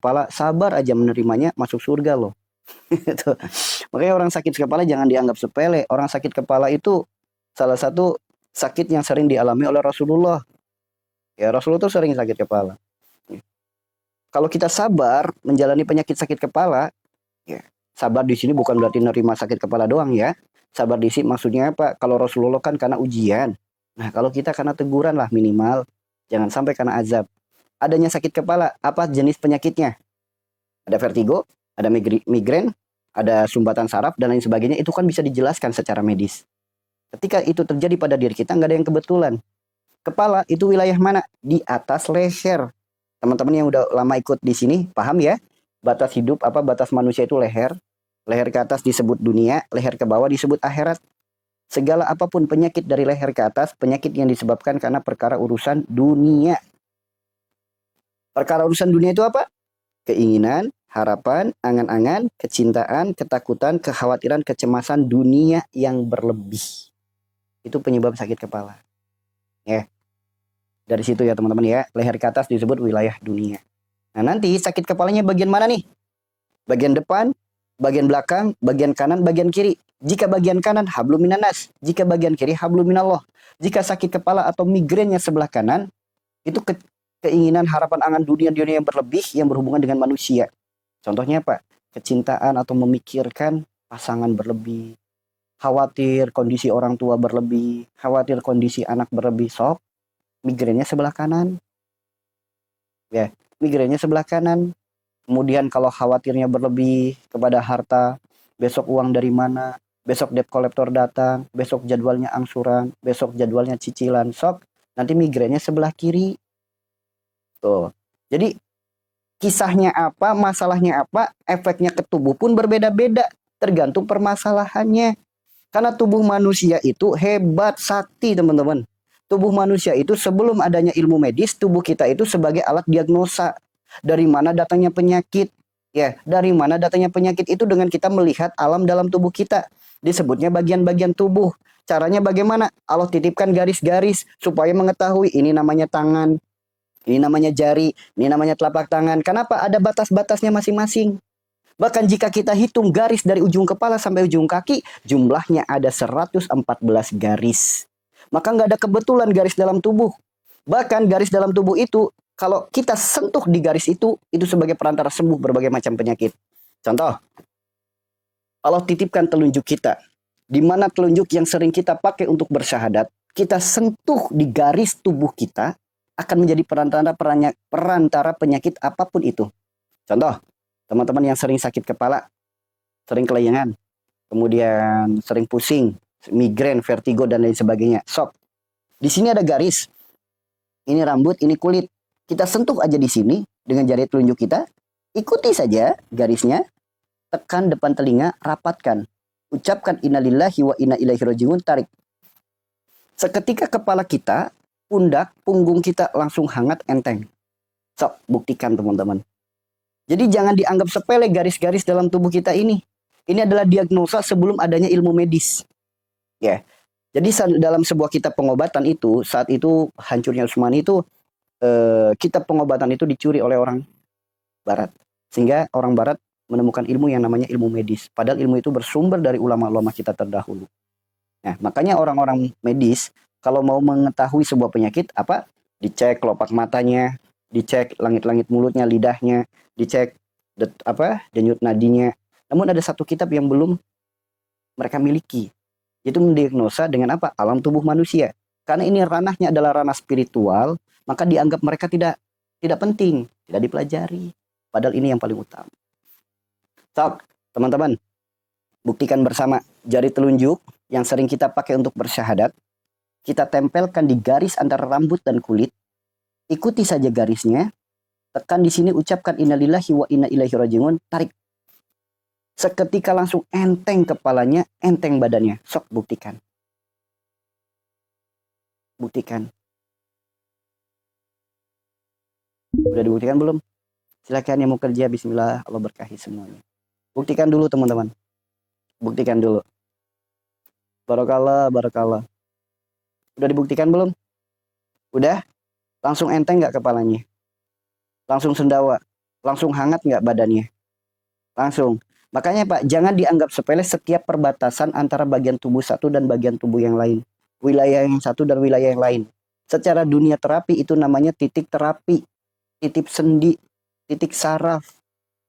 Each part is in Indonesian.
kepala, sabar aja menerimanya, masuk surga loh. Gitu. Makanya orang sakit kepala jangan dianggap sepele. Orang sakit kepala itu salah satu sakit yang sering dialami oleh Rasulullah. Ya, Rasulullah tuh sering sakit kepala. Kalau kita sabar menjalani penyakit sakit kepala, ya, sabar di sini bukan berarti nerima sakit kepala doang ya. Sabar di sini maksudnya apa? Kalau Rasulullah kan karena ujian. Nah, kalau kita karena teguran lah minimal. Jangan sampai karena azab. Adanya sakit kepala, apa jenis penyakitnya? Ada vertigo, ada migrain, ada sumbatan saraf, dan lain sebagainya. Itu kan bisa dijelaskan secara medis. Ketika itu terjadi pada diri kita, nggak ada yang kebetulan. Kepala itu wilayah mana? Di atas leher. Teman-teman yang udah lama ikut di sini, paham ya? Batas hidup, batas manusia itu leher. Leher ke atas disebut dunia, leher ke bawah disebut akhirat. Segala apapun penyakit dari leher ke atas, penyakit yang disebabkan karena perkara urusan dunia. Perkara urusan dunia itu apa? Keinginan, harapan, angan-angan, kecintaan, ketakutan, kekhawatiran, kecemasan dunia yang berlebih. Itu penyebab sakit kepala. Ya. Dari situ ya teman-teman ya, leher ke atas disebut wilayah dunia. Nah nanti sakit kepalanya bagian mana nih? Bagian depan, bagian belakang, bagian kanan, bagian kiri. Jika bagian kanan hablum minanas, jika bagian kiri hablum minallah. Jika sakit kepala atau migrainnya sebelah kanan, itu keinginan, harapan, angan dunia-dunia yang berlebih yang berhubungan dengan manusia. Contohnya apa? Kecintaan atau memikirkan pasangan berlebih. Khawatir kondisi orang tua berlebih, khawatir kondisi anak berlebih, sok migrainnya sebelah kanan. Ya, migrainnya sebelah kanan. Kemudian kalau khawatirnya berlebih kepada harta, besok uang dari mana, besok debt collector datang, besok jadwalnya angsuran, besok jadwalnya cicilan, sok nanti migrainnya sebelah kiri. Tuh. Jadi kisahnya apa, masalahnya apa, efeknya ke tubuh pun berbeda-beda, tergantung permasalahannya. Karena tubuh manusia itu hebat, sakti teman-teman. Tubuh manusia itu sebelum adanya ilmu medis, tubuh kita itu sebagai alat diagnosa. Dari mana datangnya penyakit? Ya, dari mana datangnya penyakit itu dengan kita melihat alam dalam tubuh kita. Disebutnya bagian-bagian tubuh. Caranya bagaimana? Allah titipkan garis-garis supaya mengetahui ini namanya tangan, ini namanya jari, ini namanya telapak tangan. Kenapa? Ada batas-batasnya masing-masing. Bahkan jika kita hitung garis dari ujung kepala sampai ujung kaki, jumlahnya ada 114 garis. Maka nggak ada kebetulan garis dalam tubuh. Bahkan garis dalam tubuh itu, kalau kita sentuh di garis itu sebagai perantara sembuh berbagai macam penyakit. Contoh, Allah titipkan telunjuk kita. Di mana telunjuk yang sering kita pakai untuk bersyahadat, kita sentuh di garis tubuh kita, akan menjadi perantara penyakit apapun itu. Contoh, teman-teman yang sering sakit kepala, sering kelayangan, kemudian sering pusing, migrain, vertigo, dan lain sebagainya. Sok, di sini ada garis. Ini rambut, ini kulit. Kita sentuh aja di sini dengan jari telunjuk kita. Ikuti saja garisnya. Tekan depan telinga, rapatkan. Ucapkan innalillahi wa inna ilaihi rajiun, tarik. Seketika kepala kita, pundak, punggung kita langsung hangat, enteng. Sok, buktikan teman-teman. Jadi jangan dianggap sepele garis-garis dalam tubuh kita ini. Ini adalah diagnosa sebelum adanya ilmu medis. Ya. Jadi dalam sebuah kitab pengobatan itu, saat itu hancurnya Utsmani itu, kitab pengobatan itu dicuri oleh orang barat. Sehingga orang barat menemukan ilmu yang namanya ilmu medis. Padahal ilmu itu bersumber dari ulama-ulama kita terdahulu. Nah, makanya orang-orang medis kalau mau mengetahui sebuah penyakit, dicek kelopak matanya, dicek langit-langit mulutnya, lidahnya, dicek denyut nadinya. Namun ada satu kitab yang belum mereka miliki, yaitu mendiagnosa dengan alam tubuh manusia. Karena ini ranahnya adalah ranah spiritual, maka dianggap mereka tidak penting, tidak dipelajari. Padahal ini yang paling utama. So, teman-teman, buktikan bersama jari telunjuk yang sering kita pakai untuk bersyahadat, kita tempelkan di garis antara rambut dan kulit. Ikuti saja garisnya. Tekan di sini, ucapkan innalillahi wa inna ilaihi rajiun, tarik. Seketika langsung enteng kepalanya, enteng badannya. Sok, buktikan. Buktikan. Udah dibuktikan belum? Silakan yang mau kerja, bismillah, Allah berkahi semuanya. Buktikan dulu teman-teman. Buktikan dulu. Barakallah, barakallah. Udah dibuktikan belum? Udah? Langsung enteng gak kepalanya? Langsung sendawa? Langsung hangat nggak badannya? Langsung. Makanya Pak, jangan dianggap sepele setiap perbatasan antara bagian tubuh satu dan bagian tubuh yang lain. Wilayah yang satu dan wilayah yang lain. Secara dunia terapi itu namanya titik terapi, titik sendi, titik saraf.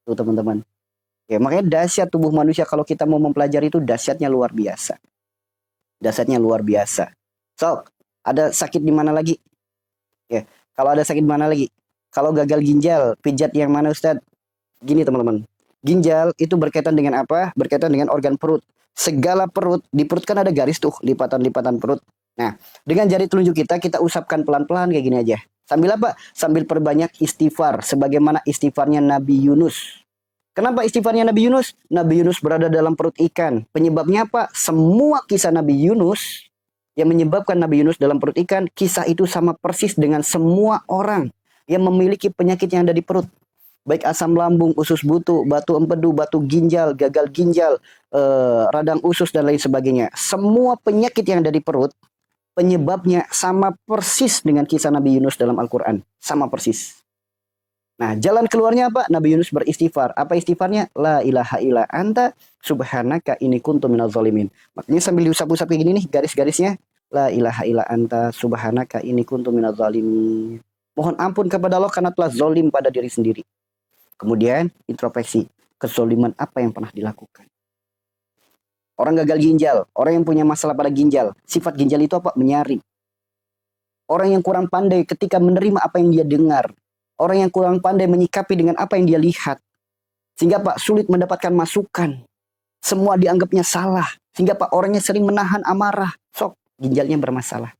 Tuh teman-teman. Ya, makanya dahsyat tubuh manusia kalau kita mau mempelajari itu dahsyatnya luar biasa. Dahsyatnya luar biasa. So, ada sakit di mana lagi? Ya, kalau ada sakit di mana lagi? Kalau gagal ginjal, pijat yang mana Ustadz? Gini teman-teman. Ginjal itu berkaitan dengan apa? Berkaitan dengan organ perut. Segala perut, di perut kan ada garis tuh, lipatan-lipatan perut. Nah, dengan jari telunjuk kita usapkan pelan-pelan kayak gini aja. Sambil apa? Sambil perbanyak istighfar. Sebagaimana istighfarnya Nabi Yunus. Kenapa istighfarnya Nabi Yunus? Nabi Yunus berada dalam perut ikan. Penyebabnya apa? Semua kisah Nabi Yunus yang menyebabkan Nabi Yunus dalam perut ikan, kisah itu sama persis dengan semua orang yang memiliki penyakit yang ada di perut. Baik asam lambung, usus buntu, batu empedu, batu ginjal, gagal ginjal, radang usus, dan lain sebagainya. Semua penyakit yang ada di perut, penyebabnya sama persis dengan kisah Nabi Yunus dalam Al-Quran. Sama persis. Nah, jalan keluarnya apa? Nabi Yunus beristighfar. Apa istighfarnya? La ilaha illa anta subhanaka inni kuntu minaz zalimin. Makanya sambil diusap-usap kayak gini nih garis-garisnya. La ilaha illa anta subhanaka inni kuntu minaz zalimin. Mohon ampun kepada Allah karena telah zalim pada diri sendiri. Kemudian introspeksi. Kezaliman apa yang pernah dilakukan? Orang gagal ginjal, orang yang punya masalah pada ginjal. Sifat ginjal itu apa? Menyaring. Orang yang kurang pandai ketika menerima apa yang dia dengar. Orang yang kurang pandai menyikapi dengan apa yang dia lihat. Sehingga Pak sulit mendapatkan masukan. Semua dianggapnya salah. Sehingga Pak orangnya sering menahan amarah. Sok ginjalnya bermasalah.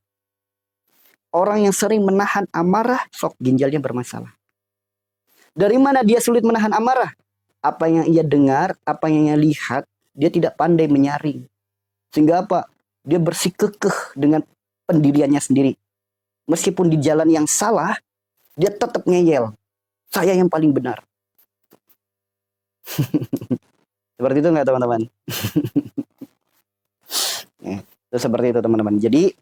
Orang yang sering menahan amarah, sok ginjalnya bermasalah. Dari mana dia sulit menahan amarah? Apa yang ia dengar, apa yang ia lihat, dia tidak pandai menyaring. Sehingga apa? Dia bersikukuh dengan pendiriannya sendiri. Meskipun di jalan yang salah, dia tetap ngeyel. Saya yang paling benar. Seperti itu nggak teman-teman? Itu seperti itu teman-teman. Jadi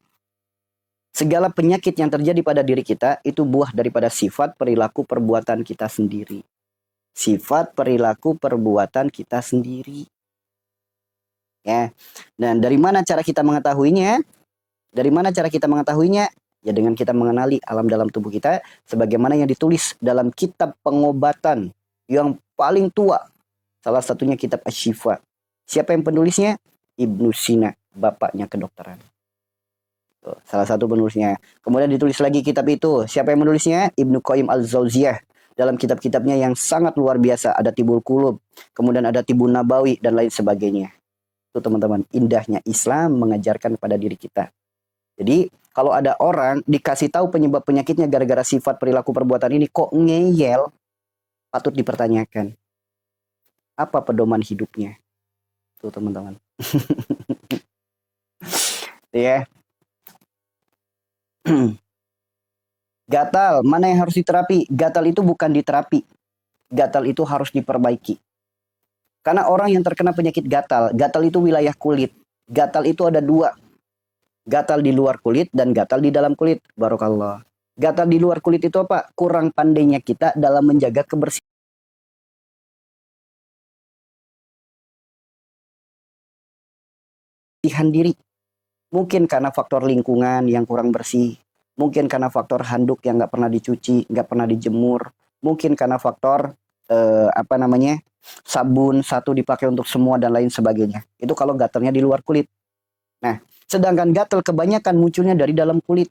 segala penyakit yang terjadi pada diri kita itu buah daripada sifat perilaku perbuatan kita sendiri. Sifat perilaku perbuatan kita sendiri. Ya. Dan dari mana cara kita mengetahuinya? Dari mana cara kita mengetahuinya? Ya dengan kita mengenali alam dalam tubuh kita sebagaimana yang ditulis dalam kitab pengobatan yang paling tua. Salah satunya kitab Asy-Syifa. Siapa yang penulisnya? Ibnu Sina, bapaknya kedokteran. Tuh, salah satu penulisnya. Kemudian ditulis lagi kitab itu. Siapa yang menulisnya? Ibnu Qayyim Al-Jauziyah. Dalam kitab-kitabnya yang sangat luar biasa. Ada Tibul Qulub, kemudian ada Tibun Nabawi, dan lain sebagainya. Itu teman-teman, indahnya Islam mengajarkan kepada diri kita. Jadi kalau ada orang dikasih tahu penyebab penyakitnya gara-gara sifat perilaku perbuatan ini kok ngeyel, patut dipertanyakan. Apa pedoman hidupnya? Tuh teman-teman. Ya. Gatal, mana yang harus diterapi? Gatal itu bukan diterapi. Gatal itu harus diperbaiki. Karena orang yang terkena penyakit gatal, gatal itu wilayah kulit. Gatal itu ada dua. Gatal di luar kulit dan gatal di dalam kulit. Barokallah. Gatal di luar kulit itu apa? Kurang pandainya kita dalam menjaga kebersihan diri. Mungkin karena faktor lingkungan yang kurang bersih. Mungkin karena faktor handuk yang nggak pernah dicuci, nggak pernah dijemur. Mungkin karena faktor sabun satu dipakai untuk semua dan lain sebagainya. Itu kalau gatalnya di luar kulit. Nah, sedangkan gatal kebanyakan munculnya dari dalam kulit.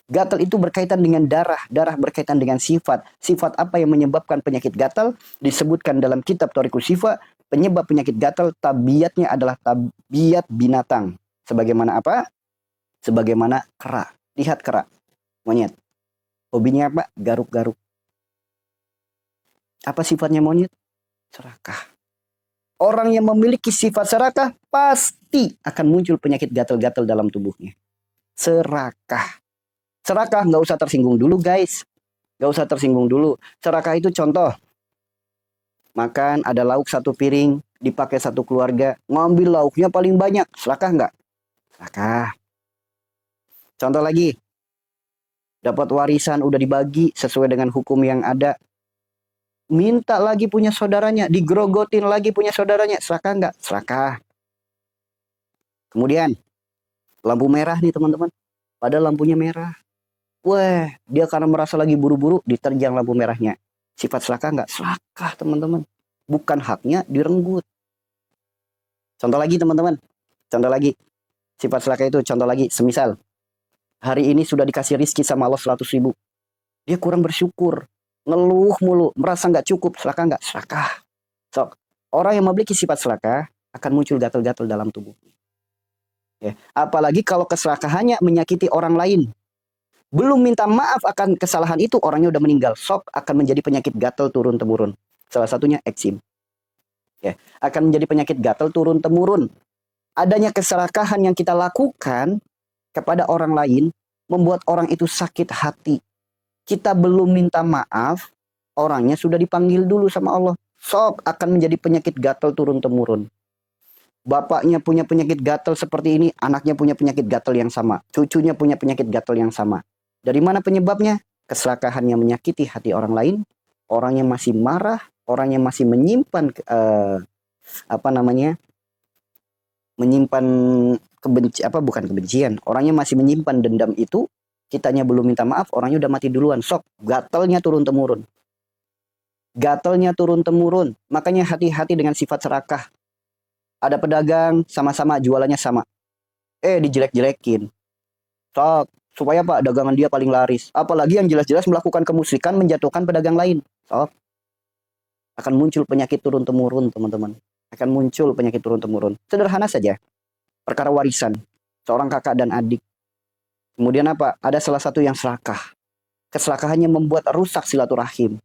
Gatal itu berkaitan dengan darah. Darah berkaitan dengan sifat. Sifat apa yang menyebabkan penyakit gatal? Disebutkan dalam kitab Thariqus Syifa. Penyebab penyakit gatal tabiatnya adalah tabiat binatang. Sebagaimana apa? Sebagaimana kera. Lihat kera. Monyet. Hobinya apa? Garuk-garuk. Apa sifatnya monyet? Serakah. Orang yang memiliki sifat serakah pasti akan muncul penyakit gatal-gatal dalam tubuhnya. Serakah. Serakah nggak usah tersinggung dulu guys. Nggak usah tersinggung dulu. Serakah itu contoh. Makan ada lauk satu piring. Dipakai satu keluarga. Ngambil lauknya paling banyak. Serakah nggak? Serakah. Contoh lagi. Dapat warisan udah dibagi sesuai dengan hukum yang ada. Minta lagi punya saudaranya, digrogotin lagi punya saudaranya. Serakah nggak? Serakah. Kemudian, lampu merah nih teman-teman. Padahal lampunya merah. Wah, dia karena merasa lagi buru-buru, diterjang lampu merahnya. Sifat serakah nggak? Serakah teman-teman. Bukan haknya, direnggut. Contoh lagi teman-teman. Contoh lagi. Sifat serakah itu, contoh lagi. Semisal, hari ini sudah dikasih rizki sama Allah 100 ribu. Dia kurang bersyukur. Ngeluh mulu, merasa nggak cukup. Serakah nggak? Serakah. So, orang yang memiliki sifat serakah akan muncul gatal-gatal dalam tubuh. Ya. Apalagi kalau keserakahannya menyakiti orang lain. Belum minta maaf akan kesalahan itu, orangnya udah meninggal. Sok akan menjadi penyakit gatal turun-temurun. Salah satunya eksim. Ya. Akan menjadi penyakit gatal turun-temurun. Adanya keserakahan yang kita lakukan kepada orang lain, membuat orang itu sakit hati. Kita belum minta maaf, orangnya sudah dipanggil dulu sama Allah. Sok akan menjadi penyakit gatal turun-temurun. Bapaknya punya penyakit gatal seperti ini, anaknya punya penyakit gatal yang sama, cucunya punya penyakit gatal yang sama. Dari mana penyebabnya? Keserakahan yang menyakiti hati orang lain, orang yang masih marah, orang yang masih menyimpan apa namanya? Menyimpan bukan kebencian, orangnya masih menyimpan dendam itu, kitanya belum minta maaf, orangnya udah mati duluan. Sok, gatalnya turun temurun. Gatalnya turun temurun. Makanya hati-hati dengan sifat serakah. Ada pedagang sama-sama jualannya sama. Dijelek-jelekin. Sok, supaya Pak dagangan dia paling laris. Apalagi yang jelas-jelas melakukan kemusyrikan menjatuhkan pedagang lain. Sok, akan muncul penyakit turun-temurun, teman-teman. Akan muncul penyakit turun-temurun. Sederhana saja. Perkara warisan. Seorang kakak dan adik. Kemudian apa? Ada salah satu yang serakah. Keserakahannya membuat rusak silaturahim.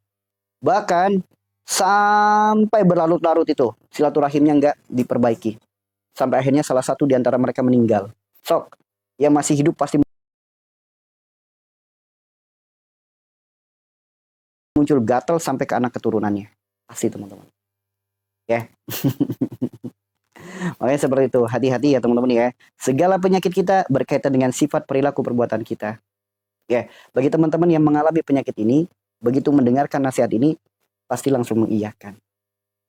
Bahkan sampai berlarut-larut itu silaturahimnya nggak diperbaiki. Sampai akhirnya salah satu di antara mereka meninggal. Sok, yang masih hidup pasti muncul gatal sampai ke anak keturunannya. Pasti teman-teman. Ya. Makanya seperti itu. Hati-hati ya teman-teman ya. Segala penyakit kita berkaitan dengan sifat perilaku perbuatan kita. Ya, bagi teman-teman yang mengalami penyakit ini, begitu mendengarkan nasihat ini, pasti langsung mengiyakan.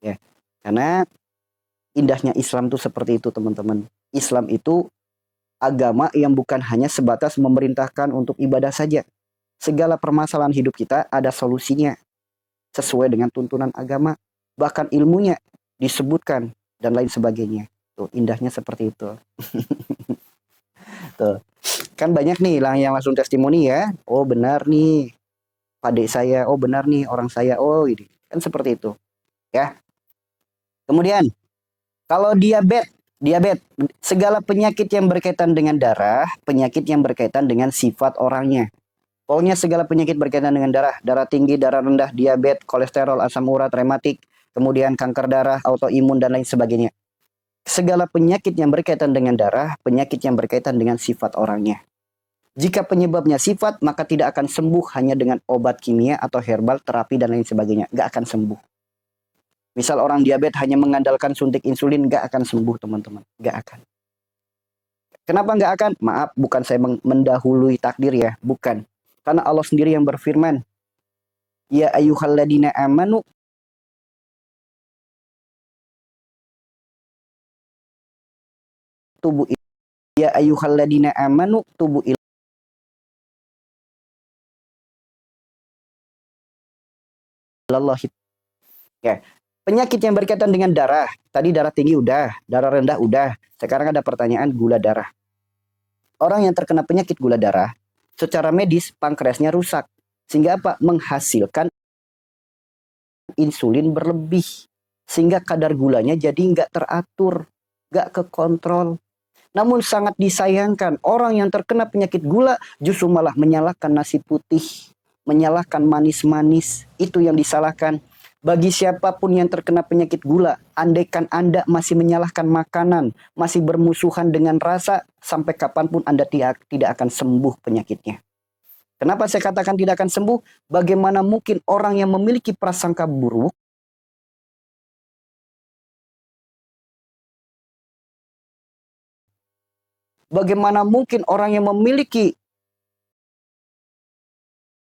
Ya. Karena indahnya Islam itu seperti itu teman-teman. Islam itu agama yang bukan hanya sebatas memerintahkan untuk ibadah saja. Segala permasalahan hidup kita ada solusinya sesuai dengan tuntunan agama. Bahkan ilmunya disebutkan dan lain sebagainya. Tuh, indahnya seperti itu. Tuh. Kan banyak nih yang langsung testimoni ya. Oh benar nih adik saya. Oh benar nih orang saya. Oh ini. Kan seperti itu. Ya. Kemudian kalau diabetes, segala penyakit yang berkaitan dengan darah, penyakit yang berkaitan dengan sifat orangnya. Pokoknya segala penyakit berkaitan dengan darah, darah tinggi, darah rendah, diabetes, kolesterol, asam urat, rematik, kemudian kanker darah, autoimun, dan lain sebagainya. Segala penyakit yang berkaitan dengan darah, penyakit yang berkaitan dengan sifat orangnya. Jika penyebabnya sifat, maka tidak akan sembuh hanya dengan obat kimia atau herbal, terapi, dan lain sebagainya. Nggak akan sembuh. Misal orang diabetes hanya mengandalkan suntik insulin, nggak akan sembuh teman-teman. Nggak akan. Kenapa nggak akan? Maaf, bukan saya mendahului takdir ya. Bukan. Karena Allah sendiri yang berfirman, Ya ayyuhalladzina amanu tubu Ya ayyuhalladzina amanu tubu ilallahi. Ya. Penyakit yang berkaitan dengan darah. Tadi darah tinggi udah, darah rendah udah. Sekarang ada pertanyaan gula darah. Orang yang terkena penyakit gula darah, secara medis pankreasnya rusak. Sehingga apa? Menghasilkan insulin berlebih. Sehingga kadar gulanya jadi nggak teratur, nggak kekontrol. Namun sangat disayangkan orang yang terkena penyakit gula justru malah menyalahkan nasi putih, menyalahkan manis-manis. Itu yang disalahkan. Bagi siapapun yang terkena penyakit gula, andaikan Anda masih menyalahkan makanan, masih bermusuhan dengan rasa, sampai kapanpun Anda tidak akan sembuh penyakitnya. Kenapa saya katakan tidak akan sembuh? Bagaimana mungkin orang yang memiliki prasangka buruk, bagaimana mungkin orang yang memiliki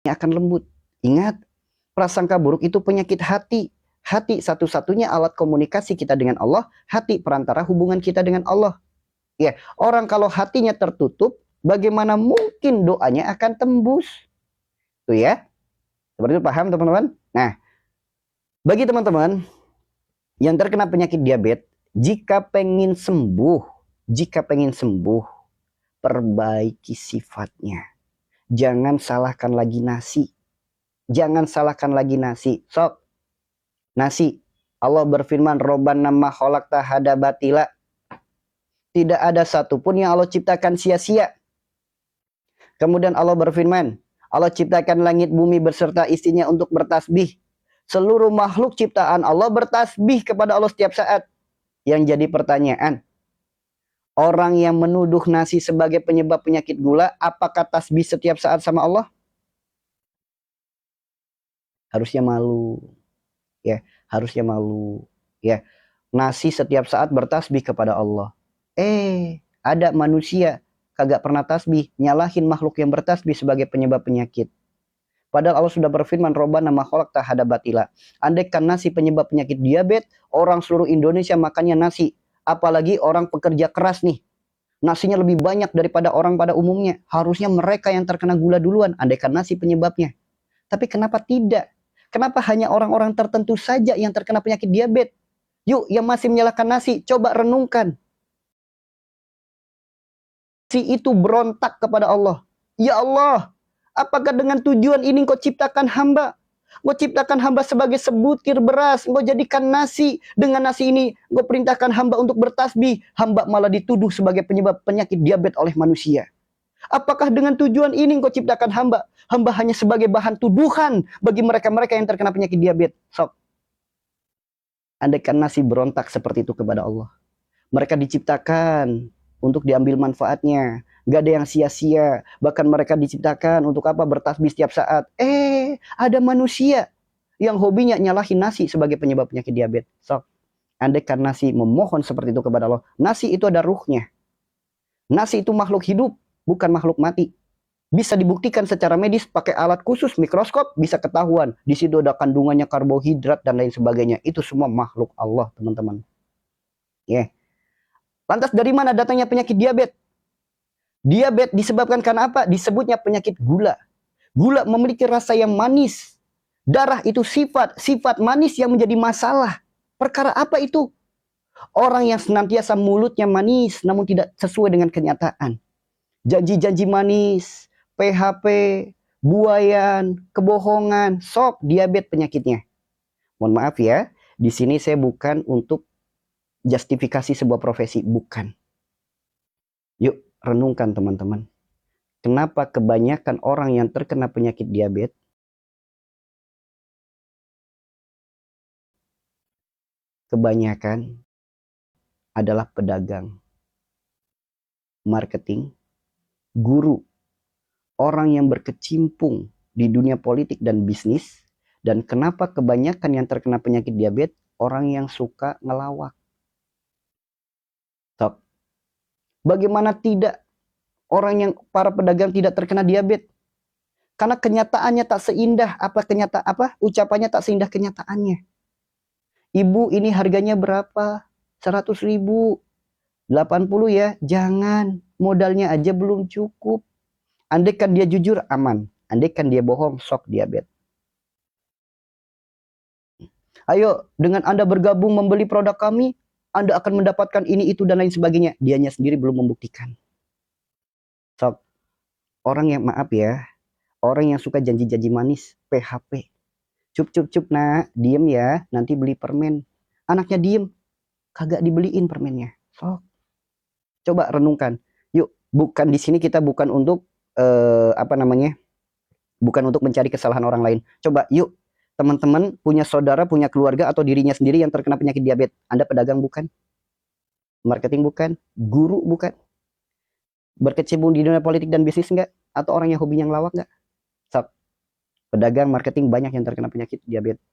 akan lembut? Ingat, Prasangka buruk itu penyakit hati. Hati satu-satunya alat komunikasi kita dengan Allah. Hati perantara hubungan kita dengan Allah. Ya, orang kalau hatinya tertutup, bagaimana mungkin doanya akan tembus? Tuh ya. Seperti itu, paham teman-teman? Nah, bagi teman-teman yang terkena penyakit diabetes, jika pengen sembuh, perbaiki sifatnya. Jangan salahkan lagi nasi. Sok, nasi. Allah berfirman, Robbana ma khalaqta hada batila. Tidak ada satupun yang Allah ciptakan sia-sia. Kemudian Allah berfirman, Allah ciptakan langit bumi beserta isinya untuk bertasbih. Seluruh makhluk ciptaan Allah bertasbih kepada Allah setiap saat. Yang jadi pertanyaan, orang yang menuduh nasi sebagai penyebab penyakit gula, apakah tasbih setiap saat sama Allah? Harusnya malu. Ya, harusnya malu. Ya, nasi setiap saat bertasbih kepada Allah. Ada manusia kagak pernah tasbih, nyalahin makhluk yang bertasbih sebagai penyebab penyakit. Padahal Allah sudah berfirman, Robbana ma khalaqta hada batila. Andaikan nasi penyebab penyakit diabetes, orang seluruh Indonesia makannya nasi. Apalagi orang pekerja keras nih. Nasinya lebih banyak daripada orang pada umumnya. Harusnya mereka yang terkena gula duluan, andaikan nasi penyebabnya. Tapi kenapa tidak? Kenapa hanya orang-orang tertentu saja yang terkena penyakit diabetes? Yuk, yang masih menyalahkan nasi, coba renungkan. Si itu berontak kepada Allah. Ya Allah, apakah dengan tujuan ini Engkau ciptakan hamba? Engkau ciptakan hamba sebagai sebutir beras. Engkau jadikan nasi. Dengan nasi ini Engkau perintahkan hamba untuk bertasbih. Hamba malah dituduh sebagai penyebab penyakit diabetes oleh manusia. Apakah dengan tujuan ini Engkau ciptakan hamba? Hamba hanya sebagai bahan tuduhan bagi mereka-mereka yang terkena penyakit diabetes. Sok. Andaikan nasi berontak seperti itu kepada Allah. Mereka diciptakan untuk diambil manfaatnya. Gak ada yang sia-sia. Bahkan mereka diciptakan untuk apa? Bertasbih setiap saat. Ada manusia yang hobinya nyalahin nasi sebagai penyebab penyakit diabetes. So, andaikan nasi memohon seperti itu kepada Allah. Nasi itu ada ruhnya. Nasi itu makhluk hidup, bukan makhluk mati. Bisa dibuktikan secara medis pakai alat khusus, mikroskop, bisa ketahuan. Di situ ada kandungannya karbohidrat dan lain sebagainya. Itu semua makhluk Allah, teman-teman. Ya. Lantas dari mana datangnya penyakit diabetes? Diabetes disebabkan karena apa? Disebutnya penyakit gula. Gula memiliki rasa yang manis. Darah itu sifat manis yang menjadi masalah. Perkara apa itu? Orang yang senantiasa mulutnya manis namun tidak sesuai dengan kenyataan. Janji-janji manis, PHP, buayan, kebohongan, sok diabetes penyakitnya. Mohon maaf ya, di sini saya bukan untuk justifikasi sebuah profesi, bukan. Yuk, renungkan teman-teman. Kenapa kebanyakan orang yang terkena penyakit diabetes kebanyakan adalah pedagang, marketing, guru, orang yang berkecimpung di dunia politik dan bisnis. Dan kenapa kebanyakan yang terkena penyakit diabetes orang yang suka ngelawak? Top. Bagaimana tidak orang yang para pedagang tidak terkena diabetes? Karena kenyataannya tak seindah ucapannya tak seindah kenyataannya. Ibu, ini harganya berapa? 100.000. 80 ya? Jangan. Modalnya aja belum cukup. Andaikan dia jujur, aman. Andaikan dia bohong, sok diabetes. Ayo, dengan Anda bergabung membeli produk kami, Anda akan mendapatkan ini, itu, dan lain sebagainya. Dianya sendiri belum membuktikan. Sok. Orang yang, maaf ya, orang yang suka janji-janji manis, PHP. Cup, nak, diem ya, nanti beli permen. Anaknya diem, kagak dibeliin permennya. Sok. Coba renungkan. Yuk, bukan di sini kita bukan untuk bukan untuk mencari kesalahan orang lain. Coba yuk, teman-teman punya saudara, punya keluarga atau dirinya sendiri yang terkena penyakit diabetes. Anda pedagang bukan? Marketing bukan? Guru bukan? Berkecimpung di dunia politik dan bisnis enggak? Atau orang yang hobinya ngelawak enggak? Sok. Pedagang, marketing banyak yang terkena penyakit diabetes.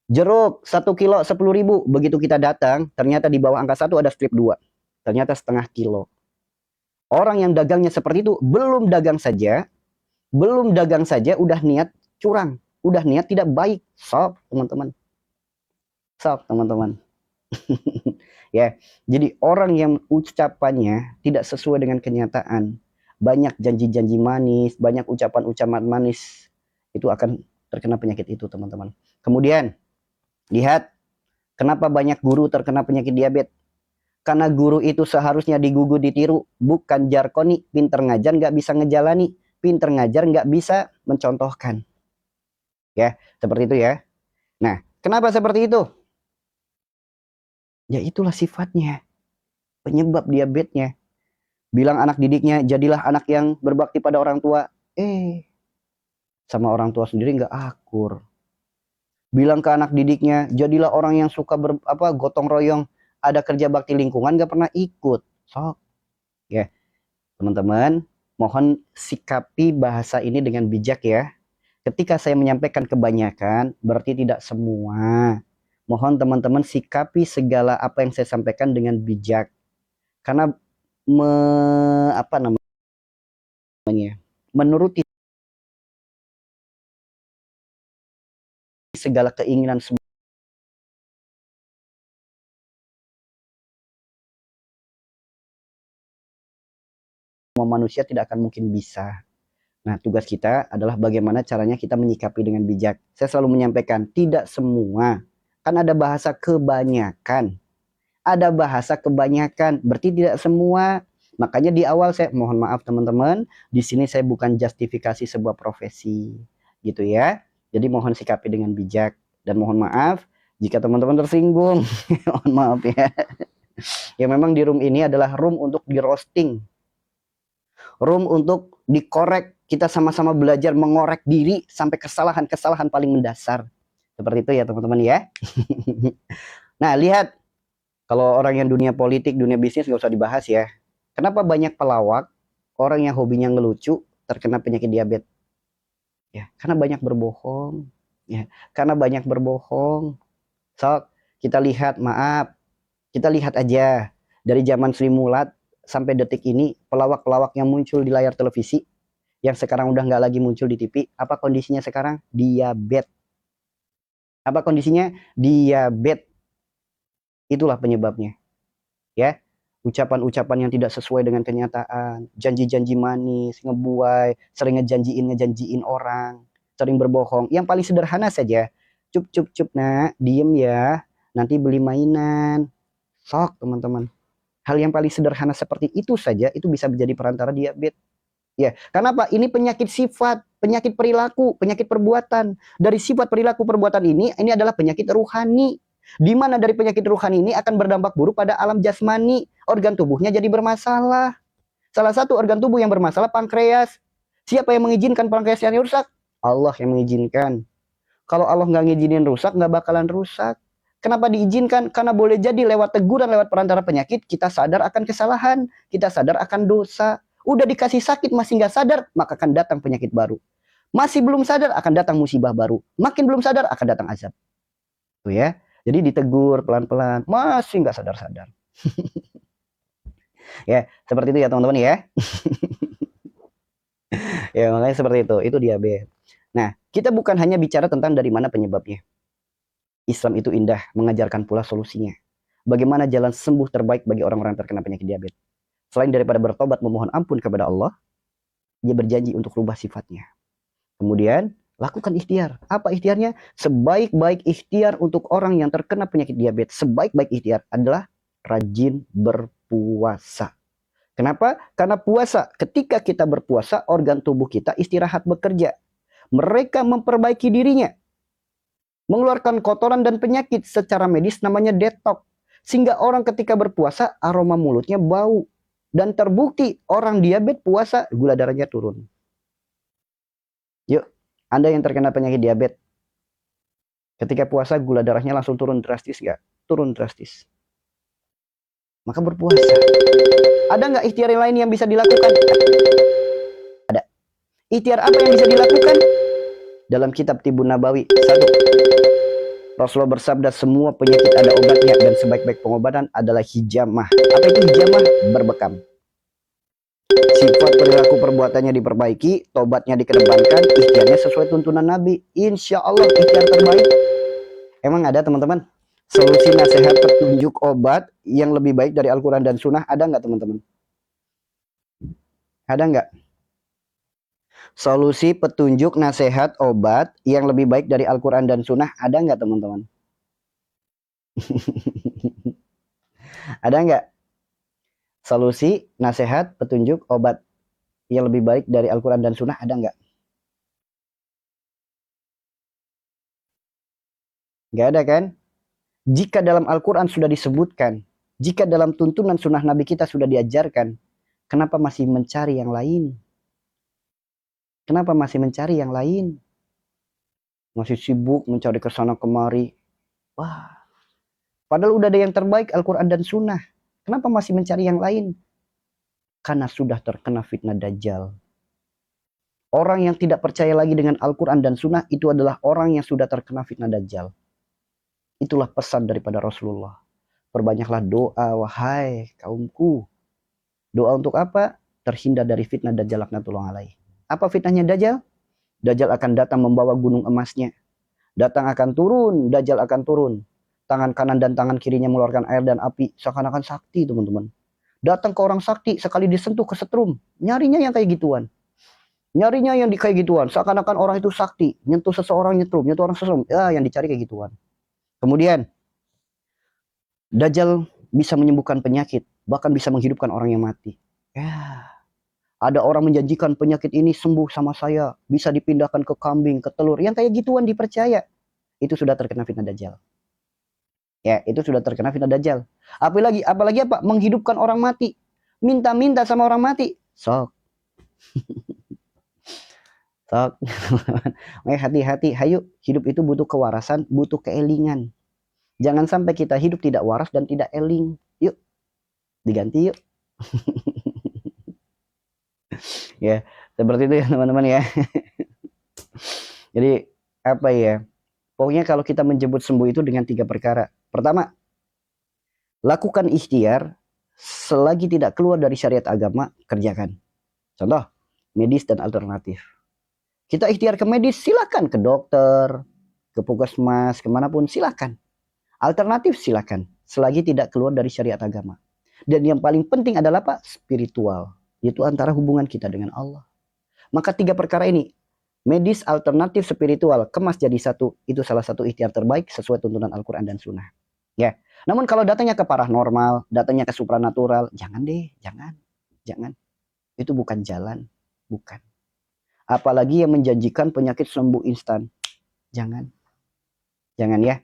Jeruk 1 kilo 10.000. Begitu kita datang, ternyata di bawah angka 1 ada strip 2. Ternyata setengah kilo. Orang yang dagangnya seperti itu belum dagang saja udah niat curang. udah niat tidak baik. Sok, teman-teman. Sok, teman-teman. Ya, jadi orang yang ucapannya tidak sesuai dengan kenyataan, banyak janji-janji manis, banyak ucapan-ucapan manis, itu akan terkena penyakit itu, teman-teman. Kemudian, lihat kenapa banyak guru terkena penyakit diabetes. Karena guru itu seharusnya digugu ditiru, bukan jarkoni. Pinter ngajar nggak bisa ngejalani, pinter ngajar nggak bisa mencontohkan. Ya, seperti itu ya. Nah, kenapa seperti itu? Ya itulah sifatnya, penyebab diabetesnya. Bilang anak didiknya, jadilah anak yang berbakti pada orang tua. Sama orang tua sendiri nggak akur. Bilang ke anak didiknya, jadilah orang yang suka gotong royong. Ada kerja bakti lingkungan nggak pernah ikut. Sok. Ya, teman-teman, mohon sikapi bahasa ini dengan bijak ya. Ketika saya menyampaikan kebanyakan, berarti tidak semua. Mohon teman-teman sikapi segala apa yang saya sampaikan dengan bijak. Karena menuruti segala keinginan semua manusia tidak akan mungkin bisa. Nah, tugas kita adalah bagaimana caranya kita menyikapi dengan bijak. Saya selalu menyampaikan, tidak semua. Kan ada bahasa kebanyakan. Ada bahasa kebanyakan, berarti tidak semua. Makanya di awal saya mohon maaf teman-teman, di sini saya bukan justifikasi sebuah profesi, gitu ya. Jadi mohon sikapi dengan bijak dan mohon maaf jika teman-teman tersinggung. Mohon maaf ya. Ya memang di room ini adalah room untuk di roasting. Room untuk dikorek, kita sama-sama belajar mengorek diri sampai kesalahan-kesalahan paling mendasar. Seperti itu ya teman-teman ya. Nah, lihat. Kalau orang yang dunia politik, dunia bisnis nggak usah dibahas ya. Kenapa banyak pelawak, orang yang hobinya ngelucu, terkena penyakit diabetes? Ya, karena banyak berbohong. Ya, karena banyak berbohong. So, kita lihat, maaf, kita lihat aja. Dari zaman Sri Mulat sampai detik ini, pelawak-pelawak yang muncul di layar televisi, yang sekarang udah nggak lagi muncul di TV, apa kondisinya sekarang? Diabetes. Apa kondisinya? Diabetes. Itulah penyebabnya. Ya, ucapan-ucapan yang tidak sesuai dengan kenyataan, janji-janji manis, ngebuai, sering ngejanjiin orang, sering berbohong. Yang paling sederhana saja, cup nak, diem ya, nanti beli mainan. Sok teman-teman. Hal yang paling sederhana seperti itu saja, itu bisa menjadi perantara diabetes. Ya, karena apa? Ini penyakit sifat, penyakit perilaku, penyakit perbuatan. Dari sifat perilaku perbuatan ini adalah penyakit ruhani. Di mana dari penyakit ruhani ini akan berdampak buruk pada alam jasmani. Organ tubuhnya jadi bermasalah. Salah satu organ tubuh yang bermasalah pankreas. Siapa yang mengizinkan pankreasnya rusak? Allah yang mengizinkan. Kalau Allah nggak ngizinin rusak, nggak bakalan rusak. Kenapa diizinkan? Karena boleh jadi lewat teguran, lewat perantara penyakit, kita sadar akan kesalahan, kita sadar akan dosa. Udah dikasih sakit masih nggak sadar, maka akan datang penyakit baru. Masih belum sadar, akan datang musibah baru. Makin belum sadar, akan datang azab. Tuh ya. Jadi ditegur pelan-pelan, masih nggak sadar-sadar. Ya, seperti itu ya teman-teman ya. Ya, makanya seperti itu diabetes. Nah, kita bukan hanya bicara tentang dari mana penyebabnya. Islam itu indah, mengajarkan pula solusinya. Bagaimana jalan sembuh terbaik bagi orang-orang terkena penyakit diabetes. Selain daripada bertobat memohon ampun kepada Allah, dia berjanji untuk rubah sifatnya. Kemudian, lakukan ikhtiar. Apa ikhtiarnya? Sebaik-baik ikhtiar untuk orang yang terkena penyakit diabetes, sebaik-baik ikhtiar adalah rajin berpuasa. Kenapa? Karena puasa, ketika kita berpuasa, organ tubuh kita istirahat bekerja. Mereka memperbaiki dirinya. Mengeluarkan kotoran dan penyakit secara medis namanya detox. Sehingga orang ketika berpuasa, aroma mulutnya bau. Dan terbukti orang diabetes puasa, gula darahnya turun. Yuk, Anda yang terkena penyakit diabetes, ketika puasa gula darahnya langsung turun drastis nggak? Turun drastis. Maka berpuasa. Ada nggak ikhtiar lain yang bisa dilakukan? Ada. Ikhtiar apa yang bisa dilakukan? Dalam kitab Tibun Nabawi, 1. Rasulullah bersabda semua penyakit ada obatnya dan sebaik-baik pengobatan adalah hijamah. Apa itu hijamah? Berbekam. Sifat perilaku perbuatannya diperbaiki, tobatnya dikedepankan, ikhtiarnya sesuai tuntunan Nabi. Insya Allah ikhtiar terbaik. Emang ada teman-teman? Solusi nasihat petunjuk obat yang lebih baik dari Al-Quran dan Sunnah ada nggak teman-teman? Ada nggak? Solusi petunjuk nasihat obat yang lebih baik dari Al-Quran dan Sunnah ada nggak teman-teman? Ada nggak? Solusi nasihat petunjuk obat yang lebih baik dari Al-Quran dan Sunnah ada nggak? Nggak ada kan? Jika dalam Al-Quran sudah disebutkan, jika dalam tuntunan Sunnah Nabi kita sudah diajarkan, kenapa masih mencari yang lain? Kenapa masih mencari yang lain? Masih sibuk mencari ke sana kemari. Wah, padahal udah ada yang terbaik Al-Quran dan Sunnah. Kenapa masih mencari yang lain? Karena sudah terkena fitnah Dajjal. Orang yang tidak percaya lagi dengan Al-Quran dan Sunnah itu adalah orang yang sudah terkena fitnah Dajjal. Itulah pesan daripada Rasulullah. Perbanyaklah doa, wahai kaumku. Doa untuk apa? Terhindar dari fitnah Dajjal laknatullah alaih. Apa fitnahnya Dajjal? Dajjal akan datang membawa gunung emasnya. Datang akan turun, Dajjal akan turun. Tangan kanan dan tangan kirinya mengeluarkan air dan api. Seakan-akan sakti teman-teman. Datang ke orang sakti, sekali disentuh kesetrum. Nyarinya yang kayak gituan. Nyarinya yang kayak gituan. Seakan-akan orang itu sakti. Nyentuh seseorang nyetrum, nyentuh orang seseorang. Ya, yang dicari kayak gituan. Kemudian, Dajjal bisa menyembuhkan penyakit. Bahkan bisa menghidupkan orang yang mati. Ya, ada orang menjanjikan penyakit ini sembuh sama saya. Bisa dipindahkan ke kambing, ke telur. Yang kayak gituan dipercaya. Itu sudah terkena fitnah Dajjal. Ya, itu sudah terkena fitnah Dajjal. Apalagi apa? Menghidupkan orang mati. Minta-minta sama orang mati. Sok. Sok. Hati-hati. Hayu, hidup itu butuh kewarasan, butuh keelingan. Jangan sampai kita hidup tidak waras dan tidak eling. Yuk, diganti yuk. Ya, seperti itu ya teman-teman ya. Jadi apa ya? Pokoknya kalau kita menjemput sembuh itu dengan 3 perkara. Pertama, lakukan ikhtiar selagi tidak keluar dari syariat agama, kerjakan. Contoh, medis dan alternatif. Kita ikhtiar ke medis, silakan ke dokter, ke puskesmas, kemanapun silakan. Alternatif silakan, selagi tidak keluar dari syariat agama. Dan yang paling penting adalah apa? Spiritual, yaitu antara hubungan kita dengan Allah. Maka 3 perkara ini, medis, alternatif, spiritual, kemas jadi satu, itu salah satu ikhtiar terbaik sesuai tuntunan Al-Quran dan Sunnah. Ya, namun kalau datangnya ke paranormal, datangnya ke supranatural, jangan deh, jangan. Itu bukan jalan, bukan. Apalagi yang menjanjikan penyakit sembuh instan, jangan ya.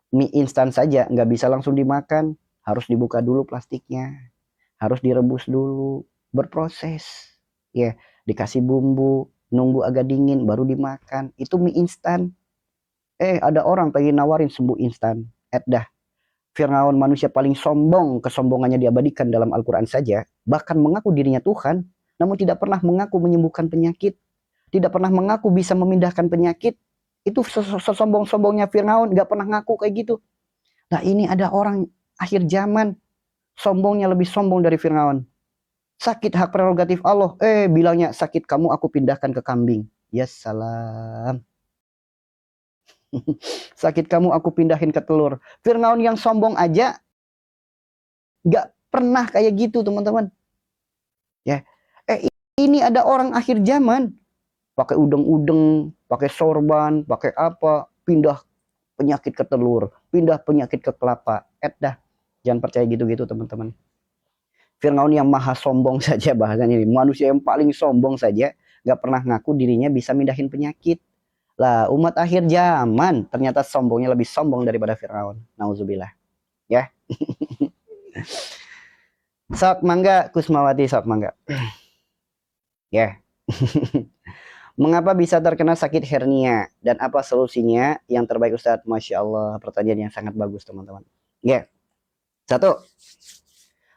Mie instan saja nggak bisa langsung dimakan, harus dibuka dulu plastiknya, harus direbus dulu, berproses, ya, dikasih bumbu, nunggu agak dingin baru dimakan. Itu mie instan. Ada orang pengen nawarin sembuh instan. Dah, Fir'aun manusia paling sombong, kesombongannya diabadikan dalam Al-Quran saja, bahkan mengaku dirinya Tuhan, namun tidak pernah mengaku menyembuhkan penyakit, tidak pernah mengaku bisa memindahkan penyakit. Itu sesombong-sombongnya Fir'aun, gak pernah ngaku kayak gitu. Nah ini ada orang akhir zaman, sombongnya lebih sombong dari Fir'aun. Sakit hak prerogatif Allah, bilangnya sakit kamu aku pindahkan ke kambing. Ya salam. Sakit kamu aku pindahin ke telur. Fir'aun yang sombong aja gak pernah kayak gitu teman-teman. Ya, ini ada orang akhir zaman pakai udeng-udeng, pakai sorban, pakai apa, pindah penyakit ke telur, pindah penyakit ke kelapa. Dah, jangan percaya gitu-gitu teman-teman. Fir'aun yang maha sombong saja bahasanya ini, manusia yang paling sombong saja, gak pernah ngaku dirinya bisa mindahin penyakit. Lah, umat akhir zaman ternyata sombongnya lebih sombong daripada Fir'aun. Nauzubillah. Ya. Sok mangga, Kusmawati, sok mangga. Ya. Mengapa bisa terkena sakit hernia dan apa solusinya? Yang terbaik Ustadz, Masya Allah, pertanyaan yang sangat bagus teman-teman. Ya, satu,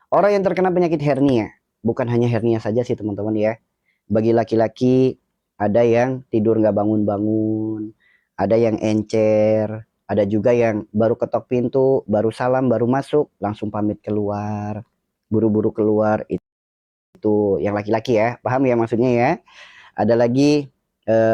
orang yang terkena penyakit hernia, bukan hanya hernia saja sih teman-teman ya. Bagi laki-laki ada yang tidur nggak bangun-bangun, ada yang encer, ada juga yang baru ketok pintu, baru salam, baru masuk, langsung pamit keluar, buru-buru keluar. Itu Tuh, yang laki-laki ya. Paham ya maksudnya ya? Ada lagi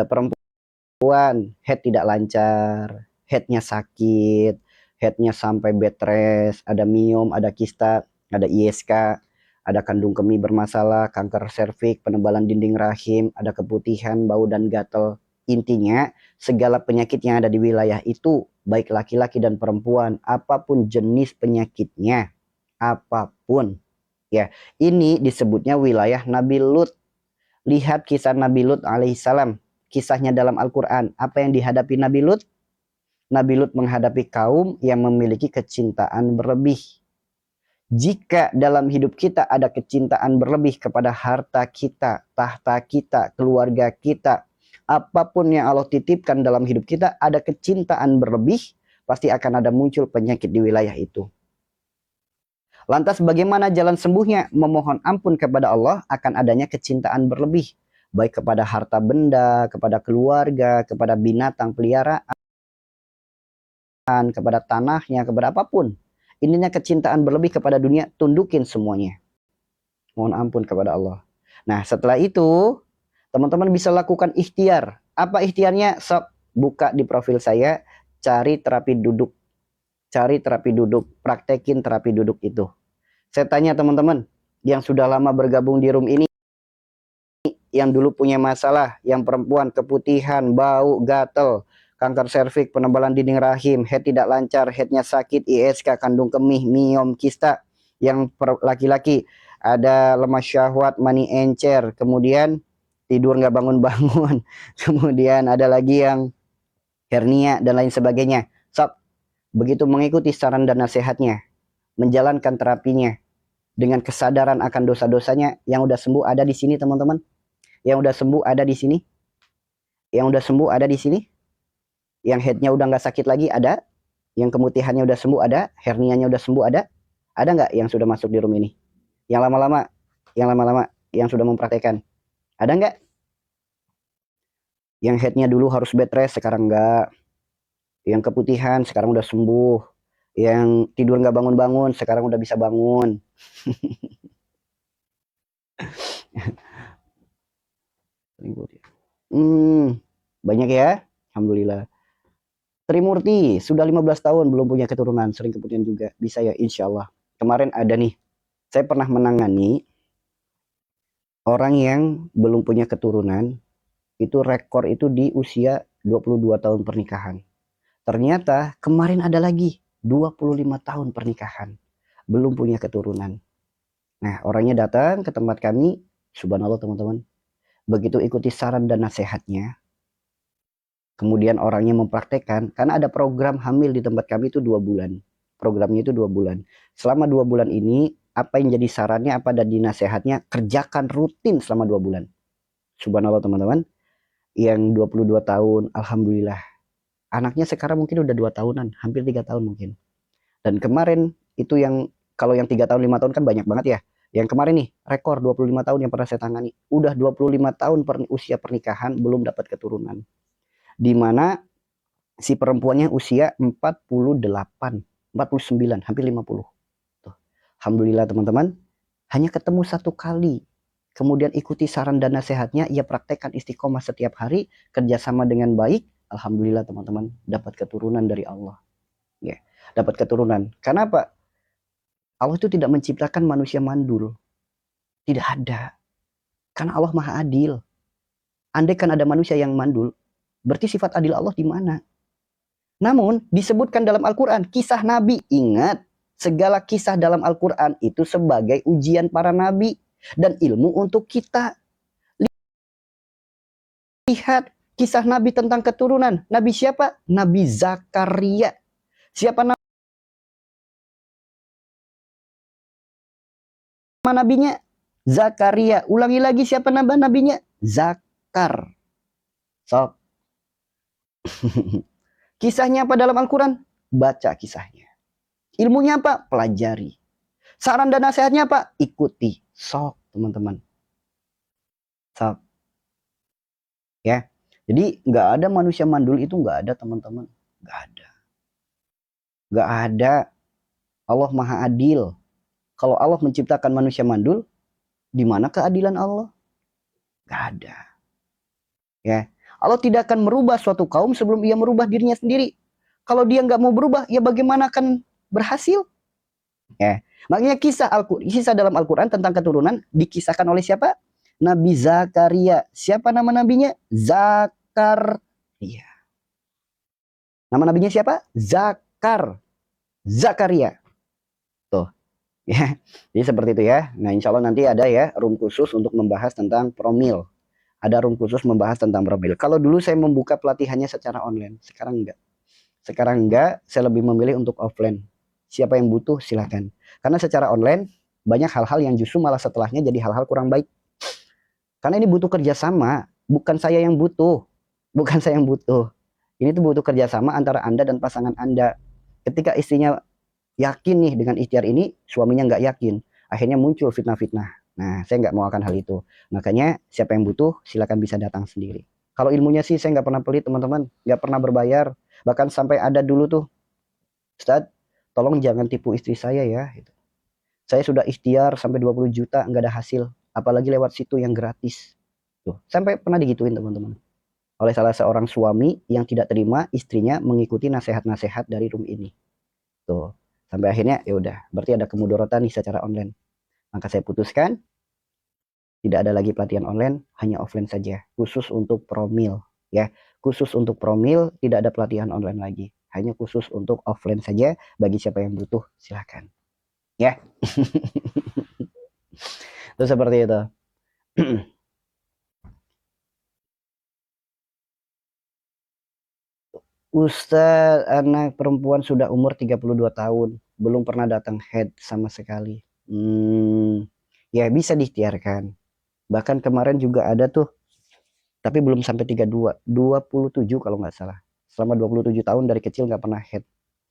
perempuan head tidak lancar, headnya sakit, headnya sampai bed rest, ada miom, ada kista, ada ISK, ada kandung kemih bermasalah, kanker serviks, penebalan dinding rahim, ada keputihan, bau dan gatal. Intinya segala penyakit yang ada di wilayah itu, baik laki-laki dan perempuan, apapun jenis penyakitnya, apapun ya, ini disebutnya wilayah Nabi Lut. Lihat kisah Nabi Lut alaihissalam, kisahnya dalam Al-Quran. Apa yang dihadapi Nabi Lut? Nabi Lut menghadapi kaum yang memiliki kecintaan berlebih. Jika dalam hidup kita ada kecintaan berlebih kepada harta kita, tahta kita, keluarga kita, apapun yang Allah titipkan dalam hidup kita, ada kecintaan berlebih, pasti akan ada muncul penyakit di wilayah itu. Lantas bagaimana jalan sembuhnya? Memohon ampun kepada Allah akan adanya kecintaan berlebih, baik kepada harta benda, kepada keluarga, kepada binatang peliharaan, kepada tanahnya, kepada apapun. Ininya kecintaan berlebih kepada dunia, tundukin semuanya. Mohon ampun kepada Allah. Nah, setelah itu, teman-teman bisa lakukan ikhtiar. Apa ikhtiarnya? Sok buka di profil saya, cari terapi duduk. Cari terapi duduk, praktekin terapi duduk itu. Saya tanya teman-teman yang sudah lama bergabung di room ini, yang dulu punya masalah, yang perempuan, keputihan, bau, gatel, kanker serviks, penebalan dinding rahim, head tidak lancar, headnya sakit, ISK, kandung kemih, miom, kista. Yang laki-laki ada lemas syahwat, mani encer, kemudian tidur nggak bangun-bangun, kemudian ada lagi yang hernia dan lain sebagainya. Sob, begitu mengikuti saran dan nasihatnya, menjalankan terapinya dengan kesadaran akan dosa-dosanya, yang udah sembuh ada di sini teman-teman. Yang udah sembuh ada di sini. Yang udah sembuh ada di sini. Yang headnya udah nggak sakit lagi ada. Yang kemutihannya udah sembuh ada. Hernianya udah sembuh ada. Ada nggak yang sudah masuk di room ini? Yang lama-lama, yang sudah mempraktekkan. Ada nggak? Yang headnya dulu harus bed rest, sekarang nggak. Yang keputihan sekarang udah sembuh. Yang tidur nggak bangun-bangun, sekarang udah bisa bangun. Banyak ya. Alhamdulillah. Trimurti, sudah 15 tahun belum punya keturunan, sering keputihan juga. Bisa ya, insya Allah. Kemarin ada nih, saya pernah menangani orang yang belum punya keturunan, itu rekor itu di usia 22 tahun pernikahan. Ternyata kemarin ada lagi 25 tahun pernikahan, belum punya keturunan. Nah, orangnya datang ke tempat kami, subhanallah teman-teman. Begitu ikuti saran dan nasihatnya, kemudian orangnya mempraktekkan, karena ada program hamil di tempat kami itu 2 bulan. Programnya itu 2 bulan. Selama 2 bulan ini, apa yang jadi sarannya, apa dan nasihatnya, kerjakan rutin selama 2 bulan. Subhanallah teman-teman. Yang 22 tahun, alhamdulillah. Anaknya sekarang mungkin udah 2 tahunan, hampir 3 tahun mungkin. Dan kemarin itu yang, kalau yang 3 tahun, 5 tahun kan banyak banget ya. Yang kemarin nih, rekor 25 tahun yang pernah saya tangani. Udah 25 tahun usia pernikahan, belum dapat keturunan. Di mana si perempuannya usia 48, 49, hampir 50. Tuh. Alhamdulillah teman-teman, hanya ketemu 1 kali. Kemudian ikuti saran dan nasihatnya, ia praktekkan istiqomah setiap hari, kerjasama dengan baik. Alhamdulillah teman-teman, dapat keturunan dari Allah. Ya, dapat keturunan. Karena apa? Allah itu tidak menciptakan manusia mandul. Tidak ada. Karena Allah Maha Adil. Andai kan ada manusia yang mandul, berarti sifat adil Allah di mana? Namun disebutkan dalam Al-Quran kisah Nabi. Ingat, segala kisah dalam Al-Quran itu sebagai ujian para Nabi dan ilmu untuk kita. Lihat kisah Nabi tentang keturunan. Nabi siapa? Nabi Zakaria. Siapa nama nabinya? Zakaria. Ulangi lagi, siapa nama nabinya? Zakar. So. Kisahnya apa dalam Al-Quran? Baca kisahnya. Ilmunya apa? Pelajari. Saran dan nasihatnya apa? Ikuti. Sok, teman-teman. Sok. Ya. Jadi nggak ada manusia mandul itu, nggak ada teman-teman. Nggak ada. Nggak ada. Allah Maha Adil. Kalau Allah menciptakan manusia mandul, Di mana keadilan Allah? Gak ada. Ya, Allah tidak akan merubah suatu kaum sebelum ia merubah dirinya sendiri. Kalau dia nggak mau berubah, ya bagaimana akan berhasil? Ya, makanya kisah dalam Al-Quran tentang keturunan dikisahkan oleh siapa? Nabi Zakaria. Siapa nama nabinya? Zakaria. Nama nabinya siapa? Zakaria. Tuh. Ya, jadi seperti itu ya. Nah, insya Allah nanti ada ya room khusus untuk membahas tentang promil. Ada room khusus membahas tentang promil. Kalau dulu saya membuka pelatihannya secara online, sekarang enggak. Sekarang enggak, saya lebih memilih untuk offline. Siapa yang butuh silakan. Karena secara online banyak hal-hal yang justru malah setelahnya jadi hal-hal kurang baik. Karena ini butuh kerjasama, bukan saya yang butuh. Bukan saya yang butuh. Ini tuh butuh kerjasama antara Anda dan pasangan Anda. Ketika istrinya yakin nih dengan ikhtiar ini, suaminya nggak yakin. Akhirnya muncul fitnah-fitnah. Nah, saya nggak mau akan hal itu. Makanya siapa yang butuh, silakan bisa datang sendiri. Kalau ilmunya sih saya nggak pernah pelit teman-teman, nggak pernah berbayar. Bahkan sampai ada dulu tuh, Ustadz, tolong jangan tipu istri saya ya. Saya sudah ikhtiar sampai 20 juta, nggak ada hasil. Apalagi lewat situ yang gratis. Tuh, sampai pernah digituin teman-teman. Oleh salah seorang suami yang tidak terima istrinya mengikuti nasihat-nasihat dari room ini. Tuh, sampai akhirnya ya udah, berarti ada kemudorotan nih secara online. Maka saya putuskan tidak ada lagi pelatihan online, hanya offline saja, khusus untuk promil ya. Khusus untuk promil tidak ada pelatihan online lagi, hanya khusus untuk offline saja. Bagi siapa yang butuh silakan ya. Itu seperti itu. Ustaz, anak perempuan sudah umur 32 tahun, belum pernah datang head sama sekali. Ya bisa diikhtiarkan. Bahkan kemarin juga ada tuh, tapi belum sampai 32, 27 kalau nggak salah. Selama 27 tahun dari kecil nggak pernah head.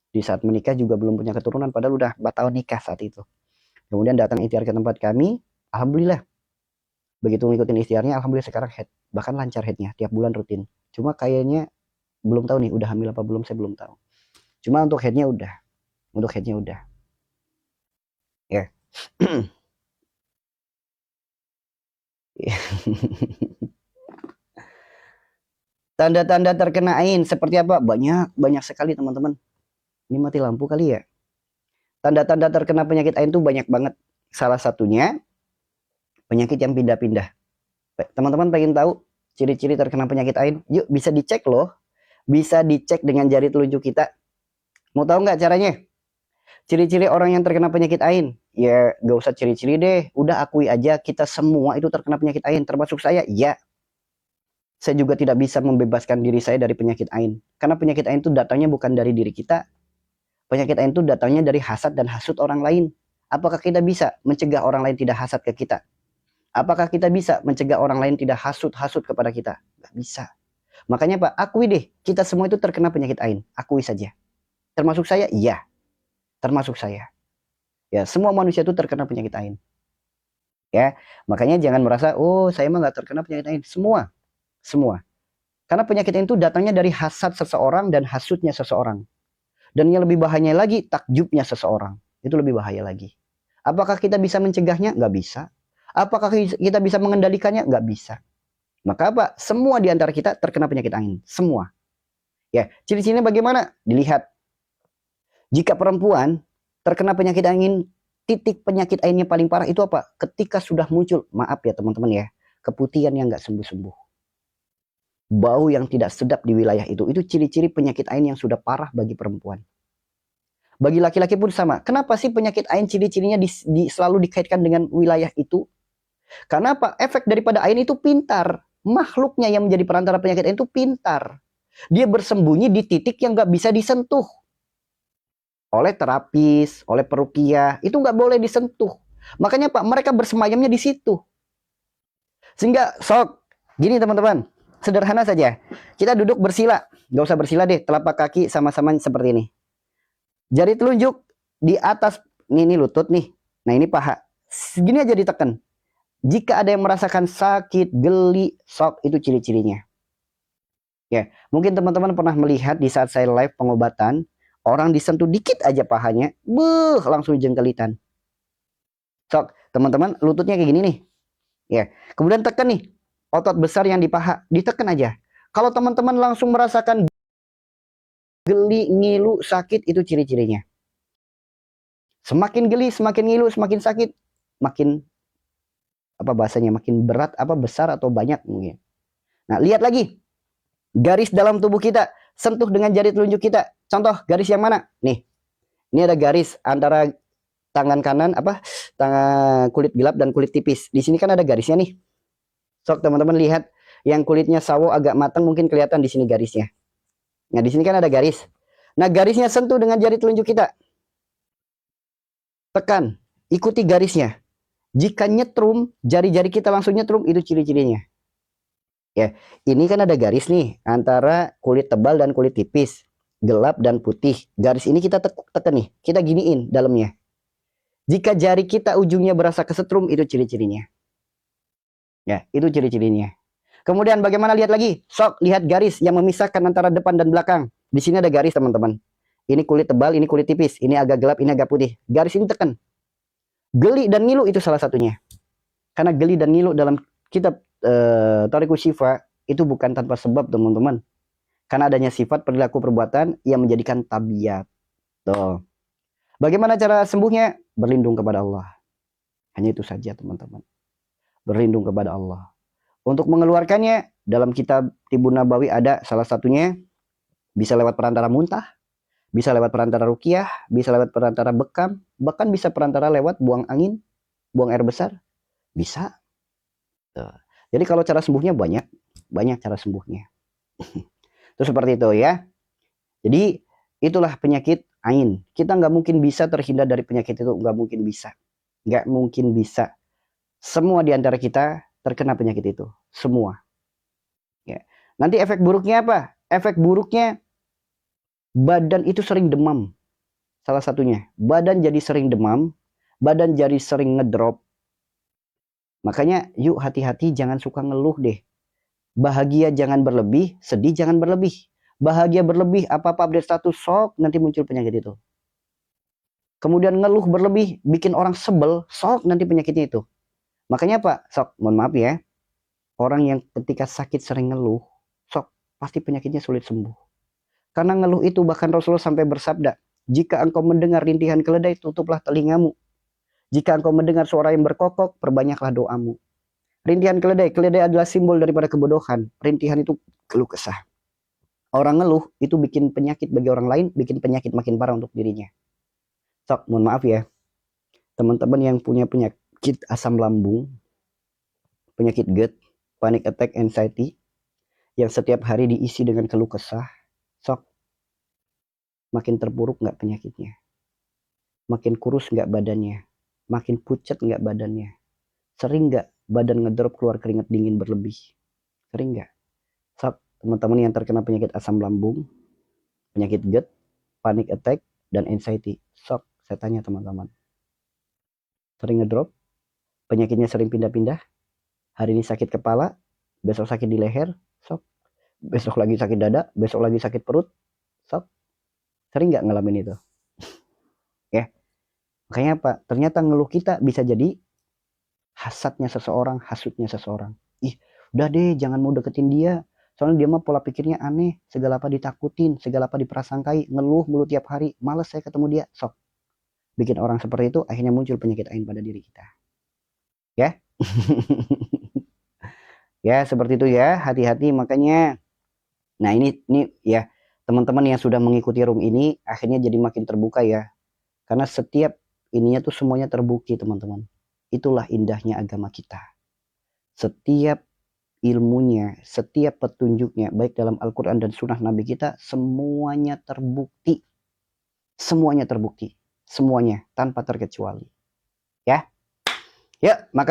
Di saat menikah juga belum punya keturunan, padahal udah 4 tahun nikah saat itu. Kemudian datang ikhtiar ke tempat kami, alhamdulillah. Begitu ngikutin ikhtiarnya, alhamdulillah sekarang head. Bahkan lancar headnya, tiap bulan rutin. Cuma kayaknya belum tahu nih udah hamil apa belum, saya belum tahu. Cuma untuk headnya udah. Ya. Tanda-tanda terkena ain seperti apa? Banyak sekali teman-teman. Ini mati lampu kali ya. Tanda-tanda terkena penyakit ain itu banyak banget. Salah satunya penyakit yang pindah-pindah. Teman-teman pengen tahu ciri-ciri terkena penyakit ain? Yuk, bisa dicek loh. Bisa dicek dengan jari telunjuk kita. Mau tahu nggak caranya? Ciri-ciri orang yang terkena penyakit ain? Ya, gak usah ciri-ciri deh. Udah akui aja kita semua itu terkena penyakit ain. Termasuk saya, ya. Saya juga tidak bisa membebaskan diri saya dari penyakit ain. Karena penyakit ain itu datangnya bukan dari diri kita. Penyakit ain itu datangnya dari hasad dan hasut orang lain. Apakah kita bisa mencegah orang lain tidak hasad ke kita? Apakah kita bisa mencegah orang lain tidak hasut-hasut kepada kita? Gak bisa. Makanya Pak, akui deh, kita semua itu terkena penyakit ain. Akui saja. Termasuk saya? Iya. Termasuk saya. Ya, semua manusia itu terkena penyakit ain. Ya, makanya jangan merasa, oh saya mah gak terkena penyakit ain. Semua. Karena penyakit ain itu datangnya dari hasad seseorang dan hasutnya seseorang. Dan yang lebih bahayanya lagi, takjubnya seseorang. Itu lebih bahaya lagi. Apakah kita bisa mencegahnya? Nggak bisa. Apakah kita bisa mengendalikannya? Nggak bisa. Maka apa? Semua di antara kita terkena penyakit ain. Semua. Ya, ciri-cirinya bagaimana? Dilihat. Jika perempuan terkena penyakit ain, titik penyakit ainnya paling parah itu apa? Ketika sudah muncul, maaf ya teman-teman ya, keputihan yang nggak sembuh-sembuh. Bau yang tidak sedap di wilayah itu ciri-ciri penyakit ain yang sudah parah bagi perempuan. Bagi laki-laki pun sama. Kenapa sih penyakit ain ciri-cirinya selalu dikaitkan dengan wilayah itu? Karena apa? Efek daripada ain itu pintar. Makhluknya yang menjadi perantara penyakit ain itu pintar. Dia bersembunyi di titik yang nggak bisa disentuh oleh terapis, oleh peruqyah. Itu nggak boleh disentuh. Makanya Pak, mereka bersemayamnya di situ. Sehingga sok, gini teman-teman, sederhana saja. Kita duduk bersila, nggak usah bersila deh, telapak kaki sama-sama seperti ini. Jari telunjuk di atas, ini lutut nih. Nah ini paha. Segini aja ditekan. Jika ada yang merasakan sakit, geli, sok, itu ciri-cirinya. Ya, mungkin teman-teman pernah melihat di saat saya live pengobatan, orang disentuh dikit aja pahanya, langsung jengkelitan. Sok, teman-teman lututnya kayak gini nih. Ya, kemudian tekan nih otot besar yang di paha, ditekan aja. Kalau teman-teman langsung merasakan geli, ngilu, sakit, itu ciri-cirinya. Semakin geli, semakin ngilu, semakin sakit, makin apa bahasanya, makin berat, apa besar atau banyak mungkin. Nah, lihat lagi garis dalam tubuh kita, sentuh dengan jari telunjuk kita. Contoh garis yang mana? Nih, ini ada garis antara tangan kanan apa tangan kulit gelap dan kulit tipis. Di sini kan ada garisnya nih. Sok teman-teman lihat yang kulitnya sawo agak matang mungkin kelihatan di sini garisnya. Nah, di sini kan ada garis. Nah, garisnya sentuh dengan jari telunjuk kita. Tekan, ikuti garisnya. Jika nyetrum, jari-jari kita langsung nyetrum, itu ciri-cirinya. Ya, ini kan ada garis nih antara kulit tebal dan kulit tipis, gelap dan putih. Garis ini kita tekan nih, kita giniin dalamnya. Jika jari kita ujungnya berasa kesetrum, itu ciri-cirinya. Ya, itu ciri-cirinya. Kemudian bagaimana, lihat lagi. Sok, lihat garis yang memisahkan antara depan dan belakang. Di sini ada garis, teman-teman. Ini kulit tebal, ini kulit tipis. Ini agak gelap, ini agak putih. Garis ini tekan. Geli dan ngilu itu salah satunya. Karena geli dan ngilu dalam kitab Thariqus Syifa itu bukan tanpa sebab, teman-teman. Karena adanya sifat perilaku perbuatan yang menjadikan tabiat. Tuh. Bagaimana cara sembuhnya? Berlindung kepada Allah. Hanya itu saja, teman-teman. Berlindung kepada Allah. Untuk mengeluarkannya, dalam kitab Tibun Nabawi ada salah satunya, bisa lewat perantara muntah, bisa lewat perantara ruqyah, bisa lewat perantara bekam, bahkan bisa perantara lewat buang angin, buang air besar, bisa. Tuh. Jadi kalau cara sembuhnya banyak cara sembuhnya. Itu seperti itu ya. Jadi itulah penyakit ain. Kita nggak mungkin bisa terhindar dari penyakit itu, nggak mungkin bisa. Nggak mungkin bisa. Semua di antara kita terkena penyakit itu, semua. Ya. Nanti efek buruknya apa? Efek buruknya badan itu sering demam. Salah satunya, badan jadi sering demam, badan jadi sering ngedrop. Makanya yuk hati-hati, jangan suka ngeluh deh. Bahagia jangan berlebih, sedih jangan berlebih. Bahagia berlebih, apa-apa update status, sok nanti muncul penyakit itu. Kemudian ngeluh berlebih, bikin orang sebel, sok nanti penyakitnya itu. Makanya Pak, sok mohon maaf ya, orang yang ketika sakit sering ngeluh, sok pasti penyakitnya sulit sembuh. Karena ngeluh itu bahkan Rasulullah sampai bersabda, jika engkau mendengar rintihan keledai, tutuplah telingamu. Jika engkau mendengar suara yang berkokok, perbanyaklah doamu. Rintihan keledai, keledai adalah simbol daripada kebodohan. Rintihan itu keluh kesah. Orang ngeluh itu bikin penyakit bagi orang lain, bikin penyakit makin parah untuk dirinya. Sok, mohon maaf ya, teman-teman yang punya penyakit asam lambung, penyakit GERD, panic attack, anxiety, yang setiap hari diisi dengan keluh kesah, sok, makin terpuruk nggak penyakitnya, makin kurus nggak badannya, makin pucat nggak badannya, sering nggak badan ngedrop keluar keringat dingin berlebih, sering nggak? Sok, teman-teman yang terkena penyakit asam lambung, penyakit GERD, panic attack, dan anxiety, sok, saya tanya teman-teman, sering ngedrop, penyakitnya sering pindah-pindah, hari ini sakit kepala, besok sakit di leher, sok, besok lagi sakit dada, besok lagi sakit perut, sok, sering nggak ngalamin itu? Ya, makanya apa? Ternyata ngeluh kita bisa jadi hasadnya seseorang, hasutnya seseorang. Ih, udah deh, jangan mau deketin dia. Soalnya dia mah pola pikirnya aneh, segala apa ditakutin, segala apa diprasangkai, ngeluh mulu tiap hari, males saya ketemu dia, sok. Bikin orang seperti itu, akhirnya muncul penyakit ain pada diri kita. Ya, ya seperti itu ya, hati-hati makanya. Nah ini ya, teman-teman yang sudah mengikuti room ini, akhirnya jadi makin terbuka ya. Karena setiap ininya tuh semuanya terbukti teman-teman. Itulah indahnya agama kita. Setiap ilmunya, setiap petunjuknya, baik dalam Al-Quran dan Sunnah Nabi kita, semuanya terbukti. Semuanya terbukti. Semuanya, tanpa terkecuali. Ya, ya maka